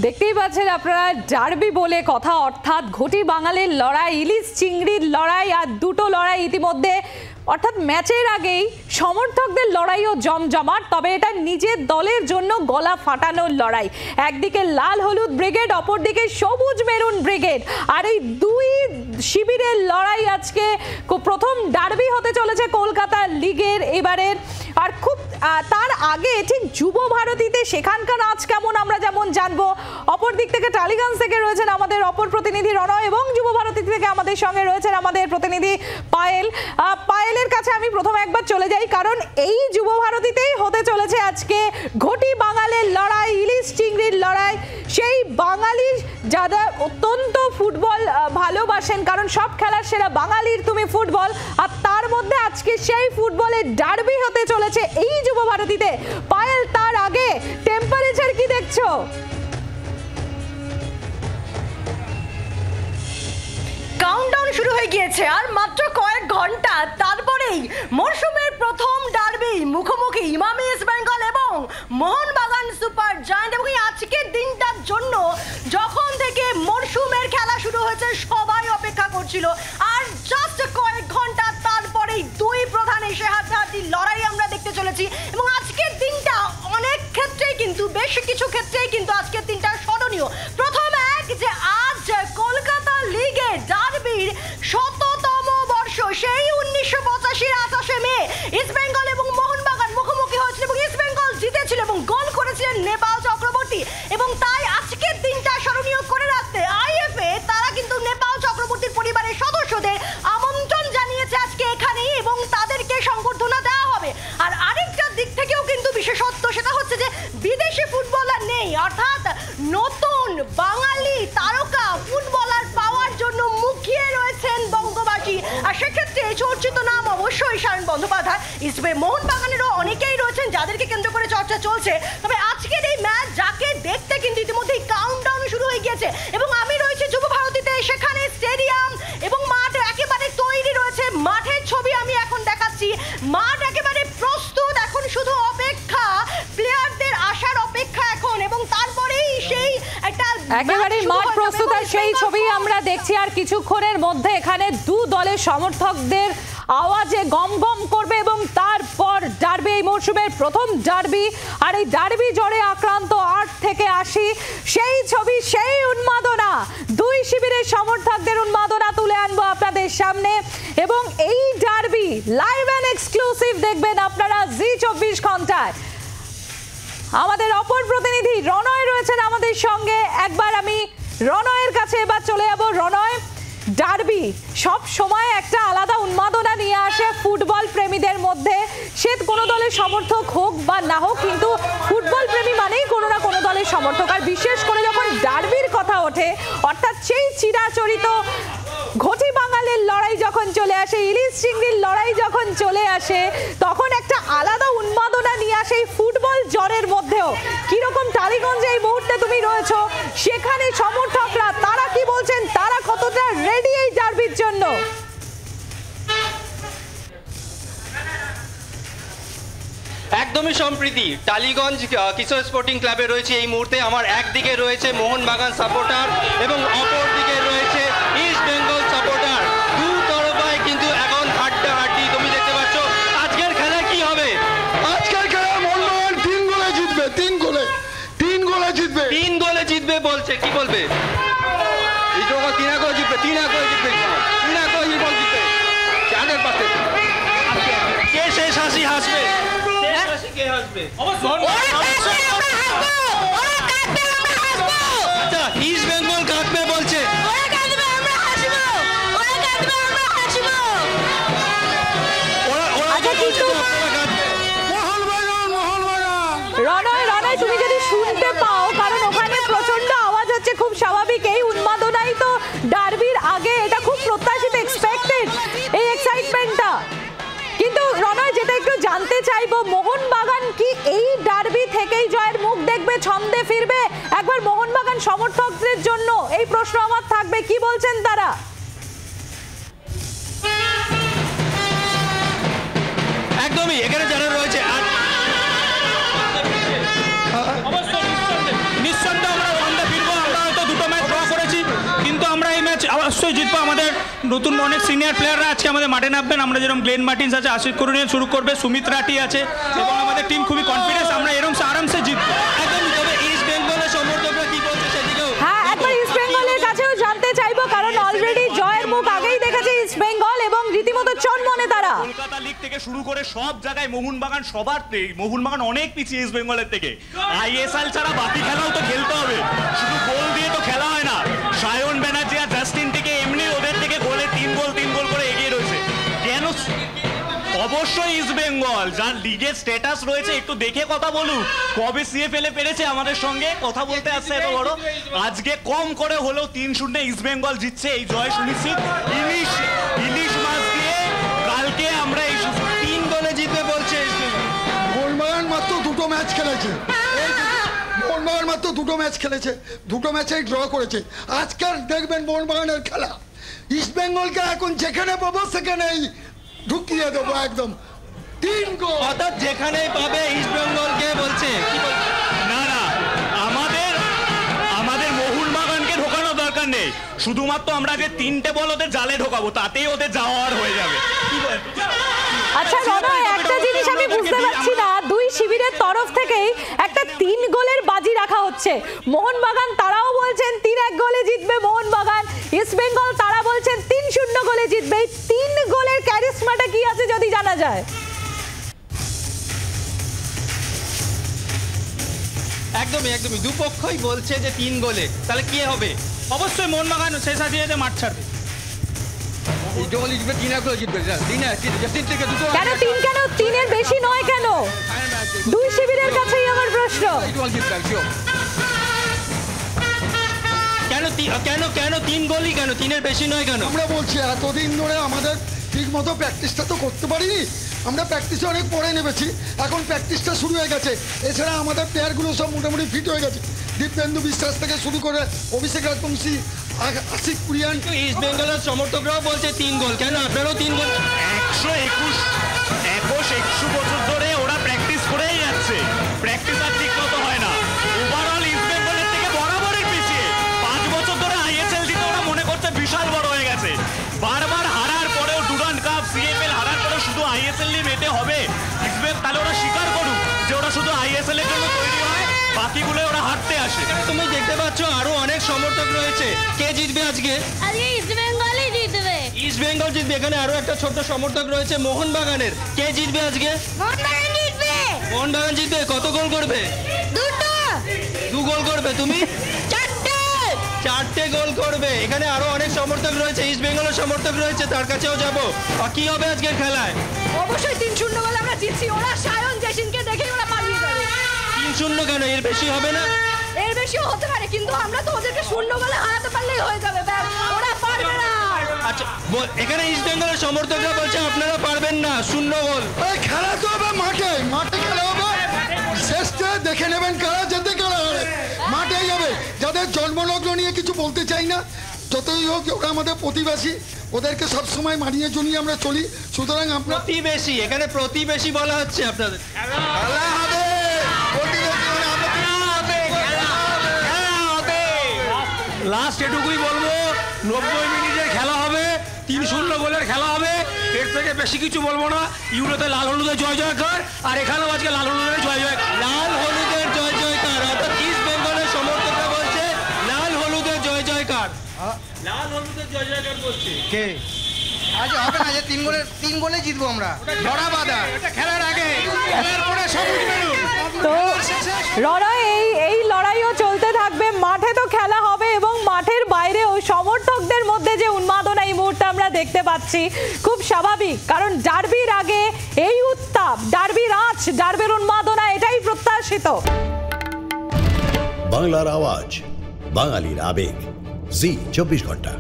দেখতেই পাচ্ছেন আপনারা, ডার্বি বলে কথা, অর্থাৎ ঘটি বাঙালির লড়াই, ইলিশ চিংড়ির লড়াই, আর দুটো লড়াই ইতিমধ্যে, অর্থাৎ ম্যাচের আগেই সমর্থকদের লড়াইও জমজমাট। তবে এটা নিজের দলের জন্য গলা ফাটানোর লড়াই। একদিকে লাল হলুদ ব্রিগেড, অপরদিকে সবুজ মেরুন ব্রিগেড, আর এই দুই শিবিরের লড়াই আজকে প্রথম ডার্বি হতে চলেছে কলকাতা লিগের এবারের। আর খুব তার আগে ঠিক যুব ভারতীতে সেখানকার আজ কেমন আমরা যেমন জানবো, অপর দিক থেকে টালিগঞ্জ থেকে রয়েছেন আমাদের অপর প্রতিনিধি রণয়, এবং যুব ভারতী থেকে আমাদের সঙ্গে রয়েছেন আমাদের প্রতিনিধি পায়েল। পায়েলের কাছে আমি প্রথমে একবার চলে যাই, কারণ এই যুব ভারতীতেই হতে চলেছে আজকে ঘটি বাঙালির লড়াই, ইলিশ চিংড়ির লড়াই। সেই বাঙালি যারা অত্যন্ত ফুটবল ভালোবাসেন, কারণ সব খেলার সেরা বাঙালির তুমি ফুটবল, আর তার মধ্যে আজকে সেই ফুটবলের ডার্বি হতে চলেছে এই যুব ভারতীতে। পায়েল, তার আগে টেম্পারেচার কি দেখছো? কাউন্টডাউন শুরু হয়ে গিয়েছে আর মাত্র কয়েক ঘন্টা, তারপরেই মরশুমের প্রথম ডার্বি, মুখোমুখি ইমামি ইস্ট বেঙ্গল এবং মোহনবাগান সুপার জায়ান্ট। এবং আজকের দিনটার জন্য যখন থেকে মরশুমের খেলা শুরু হয়েছে সবাই অপেক্ষা করছিল, আর জাস্ট কয়েক ঘন্টা তারপরেই দুই প্রধান এসে হাতাহাতি লড়াই আমরা দেখতে চলেছি। এবং আজকের দিনটা অনেক ক্ষেত্রেই কিন্তু, বেশ কিছু ক্ষেত্রেই কিন্তু আজকের দিনটা স্মরণীয়। প্রথম এক যে আজ কলকাতা লিগে ডার্বির ১০০তম বর্ষ, সেই ১৯৮৫-র ২৮শে মে ইস্ট বেঙ্গল এবং মোহনবাগান মুখোমুখি হয়েছিল এবং ইস্ট বেঙ্গল জিতেছিল এবং গোল করেছিলেন নেপাল চক্রবর্তী। এবং তাই আজকের দিনটা স্মরণীয় করে রাখতে আইএফএ তারা কিন্তু নেপাল চক্রবর্তীর পরিবারের সদস্যদের আমন্ত্রণ জানিয়েছে আজকে এখানেই, এবং তাদেরকে সংবর্ধনা দেওয়া হবে। আর আরেকটা দিক থেকেও কিন্তু বিশেষত্ব, সেটা হচ্ছে যে বিদেশি ফুটবলার নেই, অর্থাৎ নতুন বাঙালি তারকা ফুটবলার পাওয়ার জন্য মুখিয়ে রয়েছেন বঙ্গবাসী। আর সেক্ষেত্রে চর্চিত নাম অবশ্যই সায়ন বন্দ্যোপাধ্যায়। ইস্টবে মোহনবাগানেরও অনেকেই রয়েছেন যাদেরকে কেন্দ্র করে চর্চা চলছে। তবে আজকের এই ম্যাচ যাকে দেখতে কিন্তু ইতিমধ্যেই কাউন্টডাউন শুরু হয়ে গিয়েছে, এবং আমি রয়েছি যুব ভারতীতে, সেখানে স্টেডিয়াম এবং মাঠ একেবারে তৈরি রয়েছে। মাঠের ছবি আমি এখন দেখাচ্ছি, মাঠ একেবারে প্রস্তুত, এখন শুধু অপেক্ষা, প্লেয়ারদের আসার অপেক্ষা এখন, এবং তারপরেই সেই একটা একেবারে মাঠ প্রস্তুত, আর সেই ছবি আমরা দেখছি। আর কিছুক্ষণের মধ্যে এখানে দু দলের সমর্থকদের আওয়াজে গম গম করবে, এবং তারপর ডার্বি, এই মরশুমের প্রথম ডার্বি, আর এই ডার্বি জ্বরে আক্রান্ত ৮ থেকে ৮০, সেই ছবি, সেই উন্মাদনা, দুই শিবিরের সমর্থকদের উন্মাদনা তুলে আনবো আপনাদের সামনে। এবং এই ডার্বি লাইভ অ্যান্ড এক্সক্লুসিভ দেখবেন আপনারা জি24 ঘন্টায়। আমাদের অপর প্রতিনিধি রণয় রয়েছেন আমাদের সঙ্গে, একবার আমি রণয়ের কাছে এবার চলে যাব। রণয়, ডার্বি সব সময় একটা আলাদা উন্মাদনা নিয়ে আসে ফুটবল প্রেমীদের মধ্যে, সে কোনো দলের সমর্থক হোক বা না হোক, কিন্তু ফুটবল প্রেমী মানেই কোনো না কোনো দলের সমর্থক। আর বিশেষ করে যখন ডার্বির কথা ওঠে, অর্থাৎ সেই চিরাচরিত ঘটি বাঙালির লড়াই যখন চলে আসে, ইলিশ চিংড়ির লড়াই যখন চলে আসে, তখন একটা আলাদা উন্মাদনা নিয়ে আসে এই ফুটবল জ্বরের মধ্যেও। কিরকম টালিগঞ্জে এই মুহূর্তে তুমি রয়েছো, সেখানে সমর্থকরা তারা কি বলছেন, তারা কতটা রেডি এই ডার্বির জন্য? একদমই সম্প্রীতি টালিগঞ্জ কিশোর স্পোর্টিং ক্লাবে রয়েছে এই মুহূর্তে। আমার একদিকে রয়েছে মোহনবাগান সাপোর্টার এবং অপর দিকে রয়েছে ইস্ট বেঙ্গল সাপোর্টার। দু তরফায় কিন্তু এখন হাড্ডাহাড্ডি তুমি দেখতে পাচ্ছ। আজকের খেলা কি হবে? আজকের খেলা মোহনবাগান ৩ গোলে জিতবে, ৩ গোলে জিতবে। ৩ গোলে জিতবে বলছে, কি বলবে? এই তো ৩ গোলে জিতবে, ৩ গোলে জিতবে, ৩ গোলে জিতবে। চাঁদের পাশে কে শেষ হাসি হাসবে? কে হাসবে? আচ্ছা, ইস্ট বেঙ্গল কাঁদবে বলছে। রণয়, তুমি যদি শুনতে পাও, কারণ ওখানে প্রচন্ড আওয়াজ হচ্ছে, খুব স্বাভাবিক, এই উন্মাদনাই তো ডার্বির আগে, এটা খুব প্রত্যাশিত, এক্সপেক্টেড এই এক্সাইটমেন্টটা। কিন্তু রণয়, যেটা একটু জানতে চাইবো, মোহনবাগান কি এই ডার্বি থেকেই জয়ের মুখ দেখবে, ছন্দে ফিরবে? একবার মোহনবাগান সমর্থকদের জন্য এই প্রশ্ন আমার থাকবে, কি বলছেন তারা? একদমই, এখানে যারা রয়েছে নিঃসন্দেহে আমরা নতুন অনেক সিনিয়র প্লেয়াররা আজকে আমাদের মাঠে নামবেন। আমরা যেরকম গ্লেন মার্টিন্স আছে, আশিস করুণিয়া শুরু করবে, সুমিত রাঠি আছে এবং আমাদের টিম খুবই কনফিডেন্স, আমরা এরকম আরামসে জিতবো। একদম। তবে ইস্ট বেঙ্গলের সমর্থকরা কি বলছে সেদিকেও হ্যাঁ, একবার ইস্ট বেঙ্গলের কাছেও জানতে চাইবো, কারণ অলরেডি জয়ের মুখ আগেই দেখেছে ইস্ট বেঙ্গল এবং রীতিমতো চনমনে তারা। কলকাতা লিগ থেকে শুরু করে সব জায়গায় মোহনবাগান মোহনবাগান অনেক পিছিয়ে ইস্ট বেঙ্গলের থেকে। আইএসএল ছাড়া বাকি খেলাও তো খেলতে হবে, শুধু গোল দিয়ে তো খেলা হয় না। সায়ন ব্যানার্জি আর জাস্টিন থেকে এমনি ওদের থেকে গোলে 3 গোল করে এগিয়ে রয়েছে। কেন? অবশ্যই ইস্ট বেঙ্গল যার লিগের স্ট্যাটাস রয়েছে একটু দেখে কথা বলুক। কবে সিএফএল এ পেরেছে আমাদের সঙ্গে কথা বলতে আসছে এত বড়, আজকে কম করে হলেও 3-0 ইস্ট বেঙ্গল জিতছে, এই জয় সুনিশ্চিত। ইলিশ মাছ দিয়ে কালকে আমরা এই 3 গোলে জিতবে বলছে মোহনবাগান মাত্র 2টো ম্যাচ খেলেছে, মোহনবাগান মাত্র 2টো ম্যাচ খেলেছে, 2টো ম্যাচেই ড্র করেছে। আজকাল দেখবেন মোহনবাগানের খেলা, ইস্ট বেঙ্গলকে এখন যেখানে পাবো সেখানেই ঢুকিয়ে দেবো একদম 3 গোল। অর্থাৎ যেখানেই পাবে ইস্ট বেঙ্গলকে বলছে। কি বলছে? না আমাদের মোহনবাগানকে ঢোকানোর দরকার নেই, শুধুমাত্র আমরা যে 3টে বল ওদের জালে ঢোকাবো তাতেই ওদের যাওয়ার হয়ে যাবে। আচ্ছা রনয়, একটা জিনিস আমি বুঝতে পারছি না, দুই শিবিরের তরফ থেকেই একটা 3 গোলের বাজি রাখা হচ্ছে। মোহনবাগান তারাও বলছেন 3-1 গোলে জিতবে মোহনবাগান, ইস্ট বেঙ্গল তারা বলছেন 3-0 গোলে জিতবে। এই 3 গোলের ক্যারিসমাটা কি আছে যদি জানা যায়? একদমই দুপক্ষই বলছে যে 3 গোলে, তাহলে কি হবে? অবশ্যই মোহনবাগান শেষ দিয়ে মাঠ ছাড়বে। কেন 3? কেন 3-এর বেশি নয় কেন? দুই শিবিরের কাছেই আমার প্রশ্ন। কেন 3 গোলই কেন? 3-এর বেশি নয় কেন? আমরা বলছি এতদিন ধরে আমাদের ঠিক মতো প্র্যাকটিসটা তো করতে পারিনি, আমরা প্র্যাকটিসে অনেক পরে নেমেছি, এখন প্র্যাকটিসটা শুরু হয়ে গেছে। এছাড়া আমাদের প্লেয়ারগুলো সব মোটামুটি ফিট হয়ে গেছে, দীপেন্দু বিশ্বাস থেকে শুরু করে অভিষেক রাজবংশী, আশিক কুরিয়ান। ইস্ট বেঙ্গলের সমর্থকরাও বলছে 3 গোল, কেন আপনারাও 3 গোল? 121 বছর ধরে ওরা প্র্যাকটিস করেই যাচ্ছে, প্র্যাকটিস আর ঠিক মতো হয় না। ওভারঅল ইস্ট বেঙ্গলের থেকে বরাবরের পিছিয়ে, 5 বছর ধরে আইএসএল জিতে ওরা মনে করছে বিশাল বড় হয়ে গেছে। বারবার হারার পরেও ডুরান্ড কাপ, সিএফএল হারার পরেও শুধু আইএসএল নিয়ে মেতে হবে ইস্ট বেঙ্গল, তাহলে ওরা স্বীকার করুক যে ওরা শুধু আইএসএল এর জন্য তৈরি হয়, বাকিগুলো ওরা হারতে আসে। তুমি দেখতে পাচ্ছ আরো অনেক সমর্থক রয়েছে, কে জিতবে আজকে? ইস্ট বেঙ্গলই জিতবে। ইস্ট বেঙ্গল জিতবে। এখানে আরো একটা ছোট্ট সমর্থক রয়েছে মোহনবাগানের, কে জিতবে আজকে? মোহনবাগান জিতবে। মোহনবাগান জিতবে। কত গোল করবে? 2 গোল করবে। তুমি? 4টে গোল করবে। এখানে আরো অনেক সমর্থক রয়েছে, ইস্ট বেঙ্গলের সমর্থক রয়েছে, তার কাছেও যাবো। কি হবে আজকের খেলায়? অবশ্যই 3-0 গোলে আমরা জিতছি। ওরা সায়ন জেসিনকে দেখেই ওরা পালিয়ে যাবে। 3-0 কেন? এর বেশি হবে না? এর বেশিও হতে পারে, কিন্তু আমরা তো ওদেরকে 0 গোলে হারাতে পারলেই হয়ে যাবে, ওরা পারবে না। আচ্ছা, এখানে ইস্ট বেঙ্গলের সমর্থকরা বলছে আপনারা পারবেন না, 0 গোল। খেলা তো হবে মাঠে, মাঠে খেলা হবে, শেষটা দেখে নেবেন কারা যেতে কারা হারে, মাঠেই হবে। যাদের জন্মলগ্ন নিয়ে কিছু বলতে চাই না, যতই হোক ওরা আমাদের প্রতিবেশী, ওদেরকে সবসময় মানিয়ে জনিয়ে আমরা চলি, সুতরাং আমরা প্রতিবেশী, এখানে প্রতিবেশী বলা হচ্ছে আপনাদের। খেলা হবে, প্রতিবেশী মানে আমরা লাস্ট এটুকুই বলবো, 90 মিনিটের খেলা হবে, 3-0 গোলের খেলা হবে, এর থেকে বেশি কিছু বলবো না। ইউরোতে লাল হলুদের জয় জয়কার, আর এখানেও আজকে লাল হলুদের জয় জয়কার। লাল হলুদের জয় জয়কার, অর্থাৎ ইস্ট বেঙ্গলের সমর্থকরা বলছে লাল হলুদের জয় জয়কার। লাল হলুদের জয় জয়কার বলছে কে? আজ হবে না যে 3 গোলে জিতবো আমরা, ধরা বাঁধা। এটা খেলার আগে, খেলার পরে সব উঠবেন। তো রনয়, এই লড়াইও চলতে থাকবে, মাঠে তো খেলা হবে এবং মাঠের বাইরেও সমর্থকদের মধ্যে যে উন্মাদনা এই মুহূর্তে আমরা দেখতে পাচ্ছি, খুব স্বাভাবিক, কারণ ডার্বির আগে এই উত্তাপ, ডার্বির আঁচ, ডার্বির উন্মাদনা, এটাই প্রত্যাশিত। বাংলার আওয়াজ, বাঙালির আবেগ, জি 24 ঘন্টা।